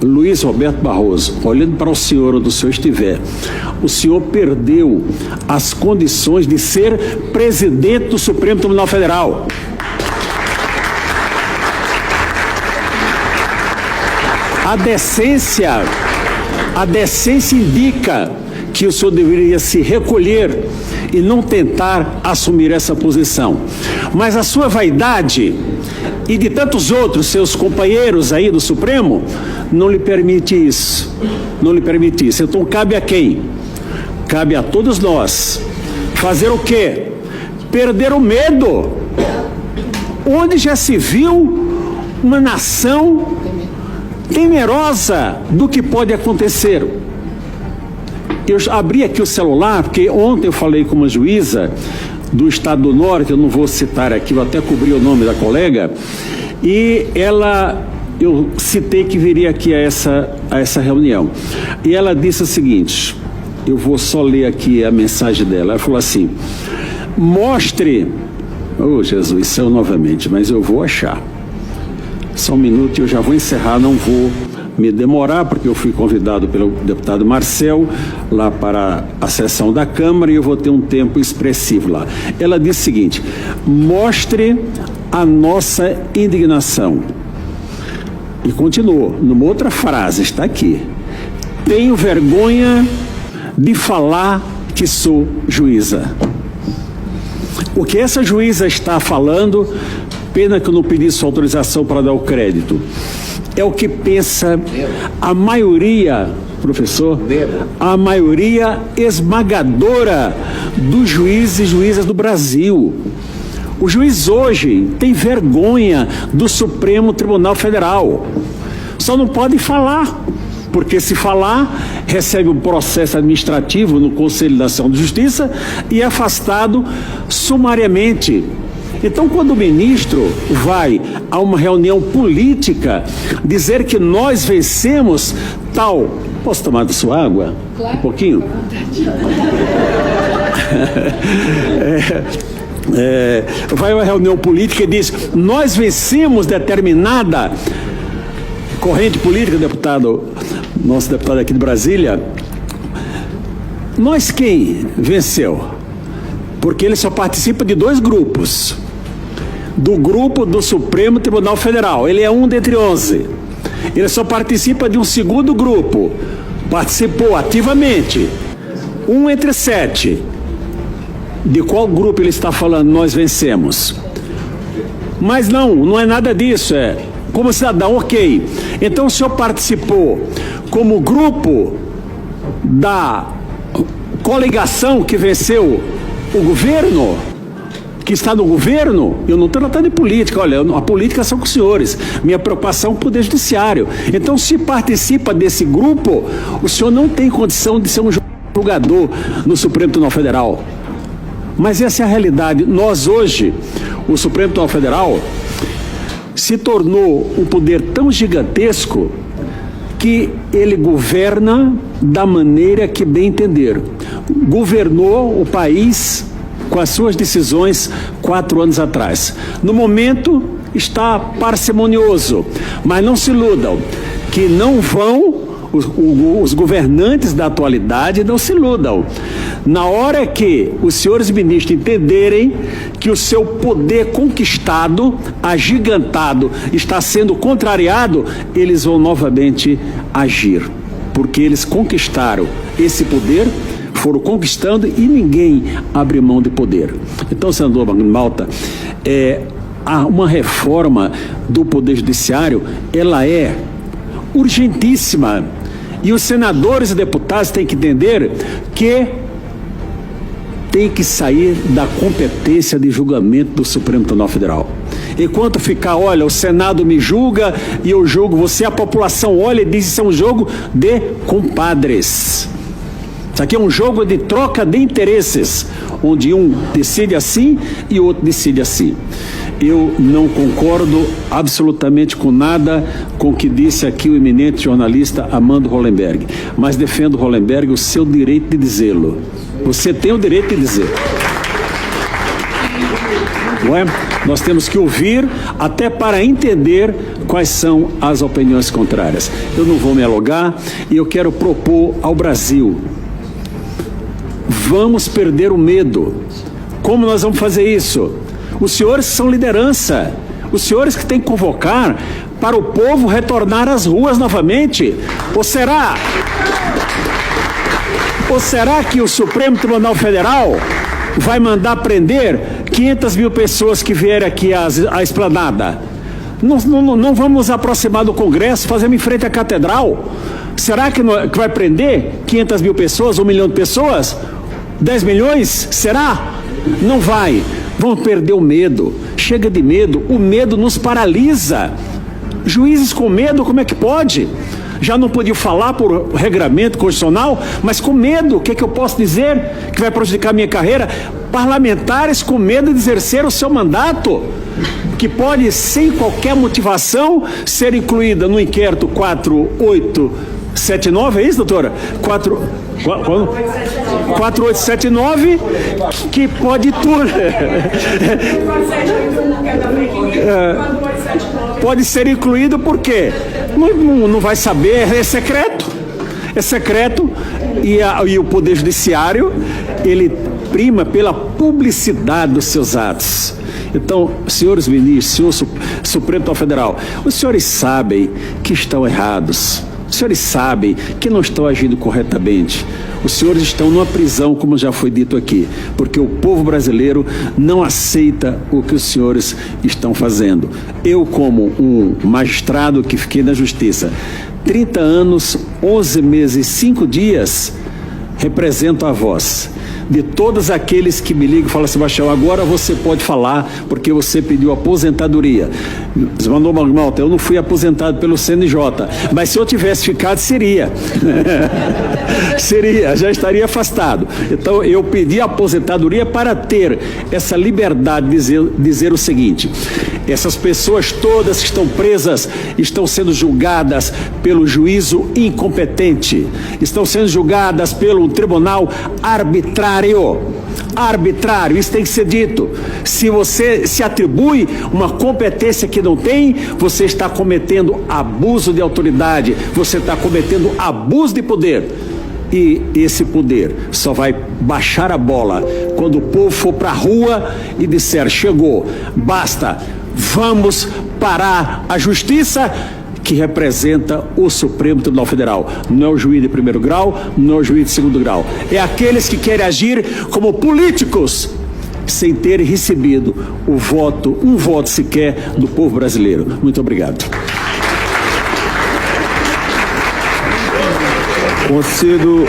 Luiz Roberto Barroso, olhando para o senhor onde o senhor estiver, o senhor perdeu as condições de ser presidente do Supremo Tribunal Federal. A decência indica que o senhor deveria se recolher e não tentar assumir essa posição. Mas a sua vaidade e de tantos outros seus companheiros aí do Supremo não lhe permite isso. Não lhe permite isso. Então cabe a quem? Cabe a todos nós. Fazer o quê? Perder o medo. Onde já se viu uma nação temerosa do que pode acontecer? Eu abri aqui o celular, porque ontem eu falei com uma juíza do Estado do Norte, eu não vou citar aqui, eu até cobri o nome da colega, e eu citei que viria aqui a essa reunião. E ela disse o seguinte, eu vou só ler aqui a mensagem dela, ela falou assim, mostre, oh Jesus, saiu novamente, mas eu vou achar. Só um minuto e eu já vou encerrar, não vou me demorar, porque eu fui convidado pelo deputado Marcel lá para a sessão da Câmara e eu vou ter um tempo expressivo lá. Ela disse o seguinte, mostre a nossa indignação. E continuou, numa outra frase, está aqui. Tenho vergonha de falar que sou juíza. O que essa juíza está falando, pena que eu não pedi sua autorização para dar o crédito, é o que pensa a maioria, professor, a maioria esmagadora dos juízes e juízas do Brasil. O juiz hoje tem vergonha do Supremo Tribunal Federal. Só não pode falar, porque se falar, recebe um processo administrativo no Conselho Nacional de Justiça e é afastado sumariamente. Então, quando o ministro vai a uma reunião política dizer que nós vencemos tal... Posso tomar da sua água? Claro. Um pouquinho? Vai a uma reunião política e diz, nós vencemos determinada corrente política, nosso deputado aqui de Brasília. Nós quem venceu? Porque ele só participa de 2 grupos. Do grupo do Supremo Tribunal Federal. Ele é um dentre 11. Ele só participa de um segundo grupo. Participou ativamente. 1 entre 7. De qual grupo ele está falando? Nós vencemos. Mas não é nada disso. Como cidadão, ok. Então o senhor participou como grupo da coligação que venceu o governo, que está no governo. Eu não estou tratando de política, olha, a política são com os senhores, minha preocupação é o Poder Judiciário. Então, se participa desse grupo, o senhor não tem condição de ser um julgador no Supremo Tribunal Federal. Mas essa é a realidade. Nós hoje, o Supremo Tribunal Federal se tornou um poder tão gigantesco que ele governa da maneira que bem entender. Governou o país com as suas decisões 4 anos atrás. No momento está parcimonioso, mas não se iludam, que não vão, os governantes da atualidade não se iludam. Na hora que os senhores ministros entenderem que o seu poder conquistado, agigantado, está sendo contrariado, eles vão novamente agir, porque eles conquistaram esse poder, foram conquistando e ninguém abre mão de poder. Então, senador Magno Malta, uma reforma do Poder Judiciário, ela é urgentíssima. E os senadores e deputados têm que entender que tem que sair da competência de julgamento do Supremo Tribunal Federal. Enquanto ficar, olha, o Senado me julga e eu julgo você, a população olha e diz que isso é um jogo de compadres. Isso aqui é um jogo de troca de interesses, onde um decide assim e o outro decide assim. Eu não concordo absolutamente com nada com o que disse aqui o eminente jornalista Armando Hollenberg, mas defendo, Hollenberg, o seu direito de dizê-lo. Você tem o direito de dizer. Não é? Nós temos que ouvir até para entender quais são as opiniões contrárias. Eu não vou me alongar e eu quero propor ao Brasil: vamos perder o medo. Como nós vamos fazer isso? Os senhores são liderança, os senhores que têm que convocar para o povo retornar às ruas novamente. Ou será que o Supremo Tribunal Federal vai mandar prender 500 mil pessoas que vierem aqui à esplanada? Não vamos nos aproximar do Congresso, fazemos em frente à Catedral. Será que vai prender 500 mil pessoas, 1 milhão de pessoas? 10 milhões? Será? Não vai. Vão perder o medo. Chega de medo. O medo nos paralisa. Juízes com medo, como é que pode? Já não podiam falar por regramento constitucional, mas com medo, o que eu posso dizer que vai prejudicar a minha carreira? Parlamentares com medo de exercer o seu mandato, que pode, sem qualquer motivação, ser incluída no inquérito 4879, é isso, doutora? 4879, que pode tudo. Pode ser incluído porque não vai saber, é secreto. É secreto e o Poder Judiciário, ele prima pela publicidade dos seus atos. Então, senhores ministros, senhor Supremo Tribunal Federal, os senhores sabem que estão errados. Os senhores sabem que não estão agindo corretamente. Os senhores estão numa prisão, como já foi dito aqui, porque o povo brasileiro não aceita o que os senhores estão fazendo. Eu, como um magistrado que fiquei na Justiça 30 anos, 11 meses e 5 dias, represento a voz de todos aqueles que me ligam e falam: Sebastião, agora você pode falar porque você pediu aposentadoria. Mandou uma nota: eu não fui aposentado pelo CNJ, mas se eu tivesse ficado, seria. Seria, já estaria afastado. Então eu pedi aposentadoria para ter essa liberdade de dizer o seguinte: essas pessoas todas que estão presas estão sendo julgadas pelo juízo incompetente, estão sendo julgadas pelo tribunal arbitrário. Arbitrário, isso tem que ser dito. Se você se atribui uma competência que não tem, você está cometendo abuso de autoridade, você está cometendo abuso de poder. E esse poder só vai baixar a bola quando o povo for para a rua e disser: chegou, basta, vamos parar a justiça que representa o Supremo Tribunal Federal. Não é o juiz de primeiro grau, não é o juiz de segundo grau. É aqueles que querem agir como políticos sem terem recebido um voto sequer do povo brasileiro. Muito obrigado. Concedo